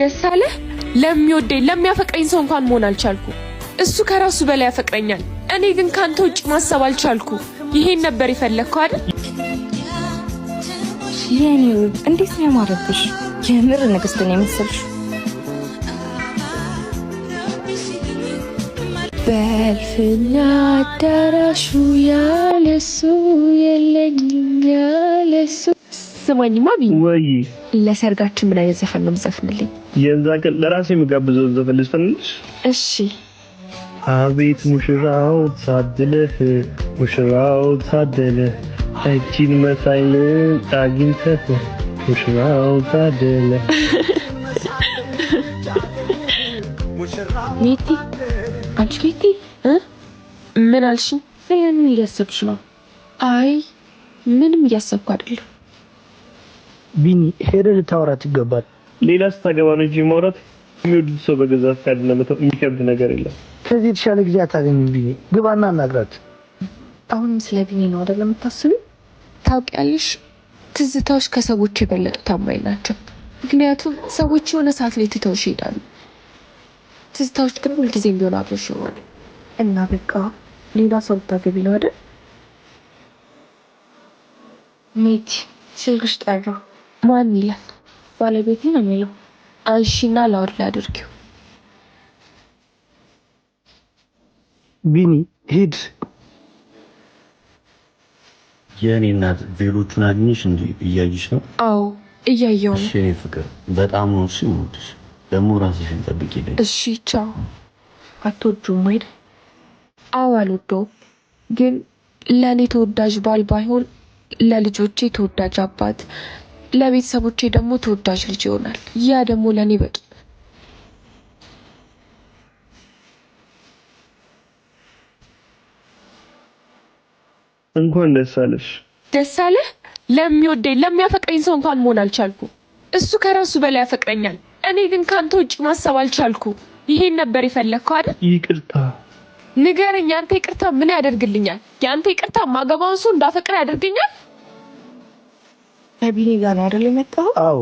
ደሳለ ለሚወደኝ ለሚያፈቅረኝ ሰው እንኳን መሆን አልቻልኩ። እሱ ከራሱ በላይ ያፈቅረኛል። እኔ ግን ካንተ ውጭ ማሰብ አልቻልኩ። ይሄን ነበር የፈለግከው አይደል? የኔ እንዴት ነው ያማረብሽ! የምር ንግስት ነው የመሰልሽ። በልፍኛ አዳራሹ ያለሱ የለኝም ያለሱ። ስማኝማ ቢኒ፣ ወይ ለሰርጋችን ምን አይነት ዘፈን ነው የምዘፍንልኝ? የዛ ቀን ለራሴ የምጋብዘው ዘፈን ልዝፈንልሽ? እሺ። አቤት ሙሽራው ታድለህ፣ ሙሽራው ታደለህ፣ እቺን መሳይ ልጅ አግኝተህ፣ ሙሽራው ታደለህ። ሜቲ፣ አንቺ ሜቲ፣ ምን አልሽኝ? ምን እያሰብሽ ነው? አይ ምንም እያሰብኩ አይደለም። ቢኒ ሄደህ ልታወራት ይገባል። ሌላ ስታገባ ነው እንጂ ማውራት የሚወዱት ሰው በገዛ ፈቃድ ለመተው የሚከብድ ነገር የለም። ከዚህ የተሻለ ጊዜ አታገኝም። ቢኒ ግባና አናግራት። አሁንም ስለ ቢኒ ነው አይደል የምታስቢው? ታውቂያለሽ፣ ትዝታዎች ከሰዎች የበለጡ ታማኝ ናቸው። ምክንያቱም ሰዎች የሆነ ሰዓት ላይ ትተውሽ ይሄዳሉ። ትዝታዎች ግን ሁልጊዜም ቢሆን አብረሽ ይሆናሉ። እና በቃ ሌላ ሰው ልታገቢ ነው አይደል? ሜቲ ስልክሽ ጠራ። ማን ይላል? ባለቤቴ ነው የሚለው። አንሺና ላውድ ላይ አድርጊው። ቢኒ ሂድ። የኔ እናት ቬሎቹን አግኝሽ እንዴ? እያየሽ ነው? አዎ እያየሁ ነው። እሺ የኔ ፍቅር በጣም ነው ሲሞትሽ። ደግሞ ራስሽን ጠብቂልኝ። እሺ ቻው። አትወጂውም አይደል? አዎ አልወደውም፣ ግን ለእኔ ተወዳጅ ባል ባይሆን ለልጆቼ ተወዳጅ አባት፣ ለቤተሰቦቼ ደግሞ ተወዳጅ ልጅ ይሆናል። ያ ደግሞ ለኔ በቂ። እንኳን ደስ አለሽ። ደስ አለ? ለሚወደኝ ለሚያፈቅረኝ ሰው እንኳን መሆን አልቻልኩ። እሱ ከራሱ በላይ ያፈቅረኛል። እኔ ግን ካንተ ውጭ ማሰብ አልቻልኩ። ይሄን ነበር የፈለግከው አይደል? ይቅርታ ንገረኝ። ያንተ ይቅርታ ምን ያደርግልኛል? ያንተ ይቅርታ ማገባውን ሰው እንዳፈቅር ያደርገኛል? ከቢኒ ጋር ነው አይደል የመጣው? አዎ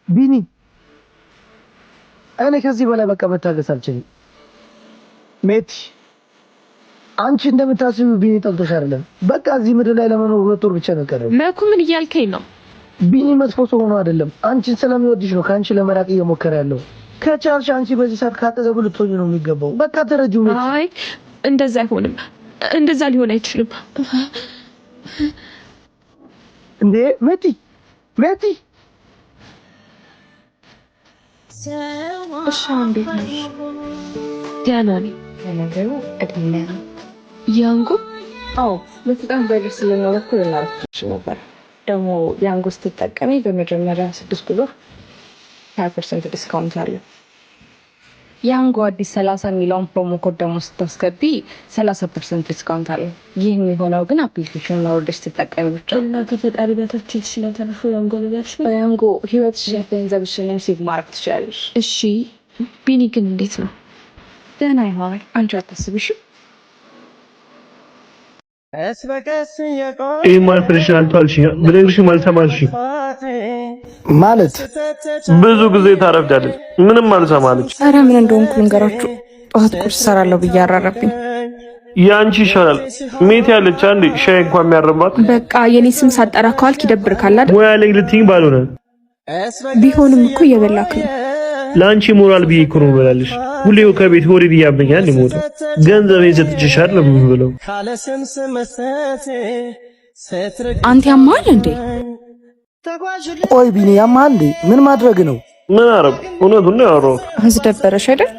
ቢኒ፣ እኔ ከዚህ በላይ በቃ መታገስ አልችልም። ሜቲ አንቺ እንደምታስቢው ቢኒ ጠልቶሽ አይደለም። በቃ እዚህ ምድር ላይ ለመኖር 2 ወር ብቻ ነው ቀረው። መኩ ምን እያልከኝ ነው? ቢኒ መጥፎ ሰው ሆኖ አይደለም፣ አንቺን ስለሚወድሽ ነው ከአንቺ ለመራቅ እየሞከረ ያለው። ከቻልሽ አንቺ በዚህ ሰዓት ካጠገቡ ልትሆኚ ነው የሚገባው። በቃ ተረጂው ሜቲ። አይ እንደዛ አይሆንም፣ እንደዛ ሊሆን አይችልም። እንዴ ሜቲ ሜቲ፣ እሺ እንዴት ነሽ? ደህና ነኝ። ለነገሩ እድሜ ያንጉ አዎ በጣም በደስ ስለነበርኩ ልናረፍሽ ነበር። ደግሞ ያንጉ ስትጠቀሚ በመጀመሪያ 6 ብር 20% ዲስካውንት አለ። ያንጉ አዲስ 30 ሚሊዮን ፕሮሞ ኮድ ደግሞ ስታስገቢ 30% ዲስካውንት አለ። ይህ የሚሆነው ግን አፕሊኬሽን አውርደሽ ስትጠቀሚ ብቻ። እና ከፈጣሪ በታች ስለተረፈ ያንጉ ልጋሽ ያንጉ ህይወትሽን ገንዘብሽን ሴቭ ማድረግ ትችላለሽ። እሺ ቢኒ ግን እንዴት ነው? ደህና ይሆናል። አንቺ አታስቢሽ። ይህ ማለት አልተዋልሽኝ ብለሽም አልሰማልሽኝ ማለት ብዙ ጊዜ ታረፍዳለች። ምንም አልሰማለች። ኧረ ምን እንደሆንኩ ልንገራችሁ። ጠዋት ቁርስ እሰራለሁ ብዬ አራረብኝ። ያንቺ ይሻላል። ሜት ያለች አንዴ ሻይ እንኳን የሚያርባት። በቃ የኔ ስም ሳጠራ ከዋልክ ይደብርካል አይደል? ሙያ ላይ ልትይኝ ባልሆነ ቢሆንም እኮ እየበላክ ነው። ለአንቺ ሞራል ብዬ እኮ ነው እበላለሽ። ሁሌው ከቤት ሆዴ እያመኛል ይሞታል። ገንዘብ ሰጥቼሻል ነው የምብለው። አንተ ያማል እንዴ? ቆይ ቢኒ ያማል እንዴ? ምን ማድረግ ነው? ምን አረብ? እውነቱን ነው ያወራሁት። አስደበረሽ አይደል?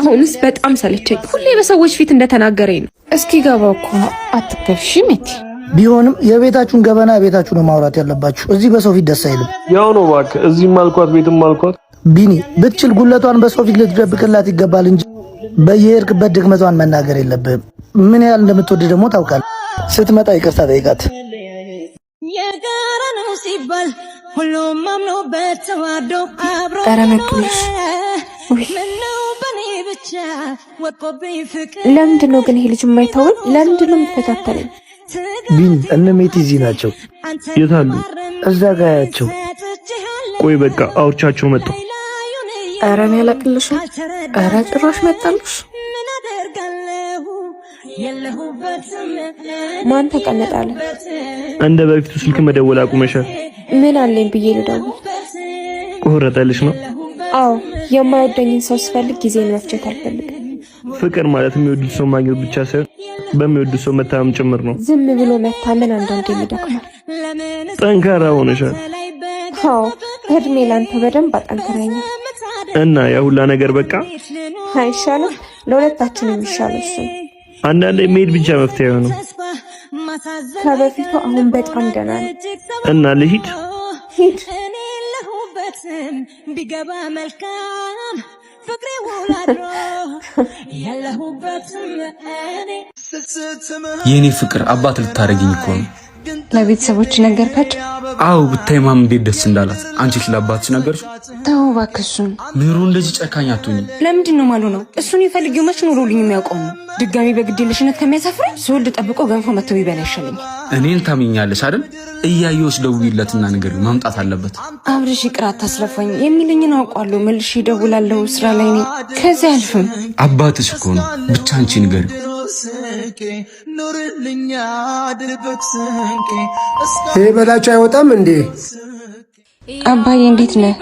አሁንስ በጣም ሰለቸኝ። ሁሌ በሰዎች ፊት እንደተናገረኝ ነው። እስኪ ገባው እኮ አትከፍሺ ሜቲ። ቢሆንም የቤታችሁን ገበና ቤታችሁ ነው ማውራት ያለባችሁ። እዚህ በሰው ፊት ደስ አይልም። ያው ነው እባክህ። እዚህም አልኳት ቤትም አልኳት። ቢኒ ብትችል ጉለቷን በሰው ፊት ልትደብቅላት ይገባል እንጂ በየሄድክበት ድክመቷን መናገር የለብህም። ምን ያህል እንደምትወድ ደግሞ ታውቃለህ። ስትመጣ ይቅርታ ጠይቃት። የጋራ ነው ሲባል ሁሉም አምኖበት ተዋዶ አብሮ ጠረመቱልሽ። ብቻ ወጥቆብኝ ፍቅር። ለምንድን ነው ግን ይሄ ልጅ የማይታወን? ለምንድን ነው የሚፈታተለኝ? ቢን እነ ሜቲ እዚህ ናቸው። የት አሉ? እዛ ጋር ያቸው። ቆይ በቃ አውርቻቸው መጣሁ። ኧረ እኔ አላቅልሽም። ኧረ ጭራሽ መጣልሽ። ማን ተቀመጣለ? እንደ በፊቱ ስልክ መደወል አቁመሻል። ምን አለኝ ብዬ ልደውል? ቆረጠልሽ ነው? አዎ የማይወደኝን ሰው ስፈልግ ጊዜን መፍጀት አልፈልግም። ፍቅር ማለት የሚወዱት ሰው ማግኘት ብቻ ሳይሆን በሚወዱት ሰው መታመን ጭምር ነው። ዝም ብሎ መታመን አንዳንዴ ይደክማል። ጠንካራ ሆነሻል። አዎ እድሜ ላንተ በደንብ አጠንክረኛል። እና ያ ሁላ ነገር በቃ አይሻልም? ለሁለታችንም የሚሻለው እሱ ነው። አንዳንዴ መሄድ ብቻ መፍትሄ ነው። ከበፊቱ አሁን በጣም ደህና ነው። እና ልሂድ? ሂድ። ቢገባ መልካም ፍቅሬ ውላድሮ ያለሁበትም የኔ ፍቅር አባት ልታረጊኝ እኮ ነው። ለቤተሰቦች ነገርካቸው? አዎ ብታይ ማም እንዴት ደስ እንዳላት። አንቺ ለአባትሽ ነገርሽ? ተው እባክህ እሱን። ምሩ እንደዚህ ጨካኝ አትሁኝ። ለምንድን ነው ማሉ ነው? እሱን ይፈልጊው መች ኑሮልኝ የሚያውቀው ነው። ድጋሚ በግዴለሽነት ከሚያሳፍረኝ ስወልድ ጠብቆ ገንፎ መተው ይበላ ይሻለኛል። እኔን ታምኛለሽ አይደል? እያየሁሽ ደውይለትና ንገሪው መምጣት አለበት። አብርሽ ይቅር አታስለፋኝ። የሚለኝን አውቃለሁ። መልሼ እደውላለሁ። ስራ ላይ ነኝ። ከዚህ አልፍም። አባትሽ እኮ ነው። ብቻ አንቺ ንገሪው። ይሄ በላቸው አይወጣም እንዴ? አባዬ እንዴት ነህ?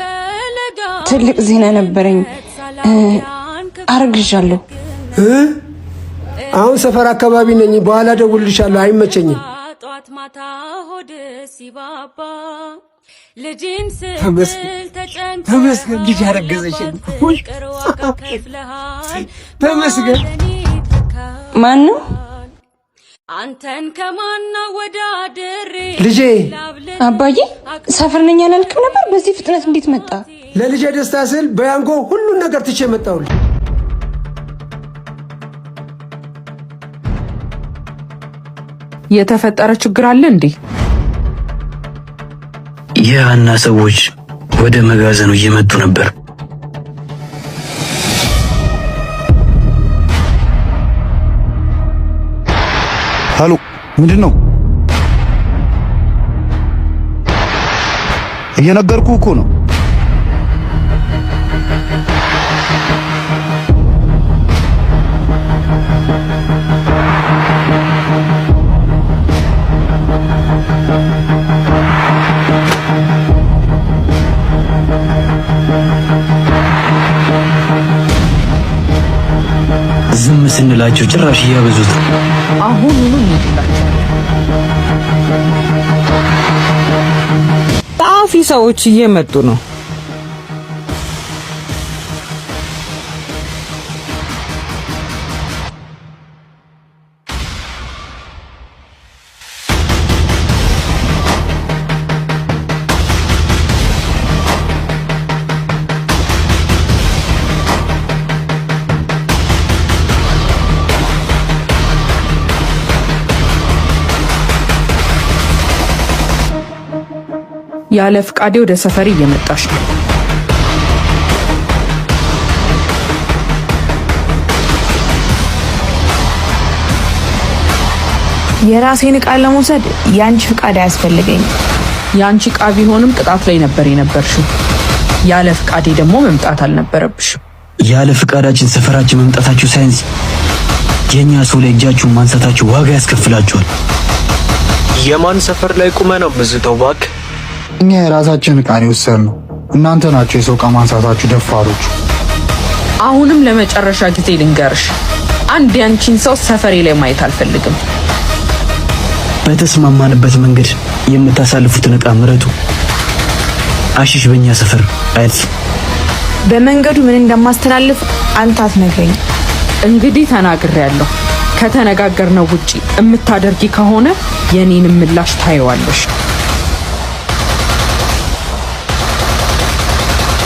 ትልቅ ዜና ነበረኝ። አርግዣለሁ። አሁን ሰፈር አካባቢ ነኝ። በኋላ ደውልልሻለሁ። አይመቸኝም። ተመስገን ልጅ ያረገዘሽ። ተመስገን። ማን ነው? አንተን ከማና ወዳድሬ ልጄ። አባዬ ሰፈር ነኝ አላልክም ነበር? በዚህ ፍጥነት እንዴት መጣ? ለልጄ ደስታ ስል በያንጎ ሁሉን ነገር ትቼ መጣሁልህ። የተፈጠረ ችግር አለ እንዴ? የሃና ሰዎች ወደ መጋዘኑ እየመጡ ነበር። ሃሎ፣ ምንድን ነው? እየነገርኩህ እኮ ነው። ዝም ስንላቸው ጭራሽ እያበዙት። አሁኑኑ እንሄድላቸው። ጣፊ ሰዎች እየመጡ ነው። ያለ ፍቃዴ ወደ ሰፈሪ እየመጣሽ ነው። የራሴን ዕቃ ለመውሰድ ያንቺ ፍቃድ አያስፈልገኝ። ያንቺ ዕቃ ቢሆንም ቅጣት ላይ ነበር የነበርሽው። ያለ ፍቃዴ ደግሞ መምጣት አልነበረብሽም። ያለ ፍቃዳችን ሰፈራችን መምጣታችሁ ሳይንስ የኛ ሰው ላይ እጃችሁን ማንሳታችሁ ዋጋ ያስከፍላችኋል። የማን ሰፈር ላይ ቁመ ነው ምዝተው? እባክህ እኛ የራሳችን ዕቃ ነው የወሰድነው። እናንተ ናችሁ የሰው ዕቃ ማንሳታችሁ ደፋሮች። አሁንም ለመጨረሻ ጊዜ ልንገርሽ፣ አንድ ያንቺን ሰው ሰፈሬ ላይ ማየት አልፈልግም። በተስማማንበት መንገድ የምታሳልፉትን ዕቃ ምረጡ። አሽሽ በእኛ ሰፈር አያልፍ። በመንገዱ ምን እንደማስተላልፍ አንተ አትነግረኝ። እንግዲህ ተናግሬያለሁ። ከተነጋገርነው ውጪ የምታደርጊ ከሆነ የኔንም ምላሽ ታየዋለሽ።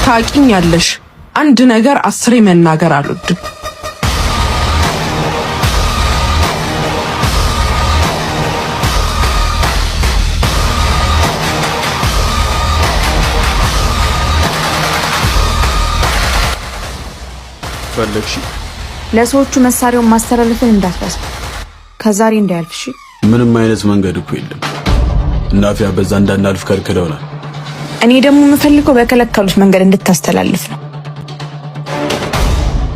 ታውቂኛለሽ። አንድ ነገር 10 መናገር አልወድም። ለሰዎቹ መሳሪያውን ማስተላለፍን እንዳትረሳ። ከዛሬ እንዳያልፍሽ። ምንም አይነት መንገድ እኮ የለም። እናፊያ በዛ እንዳናልፍ ከልክለውናል። እኔ ደግሞ የምፈልገው በከለከሉት መንገድ እንድታስተላልፍ ነው።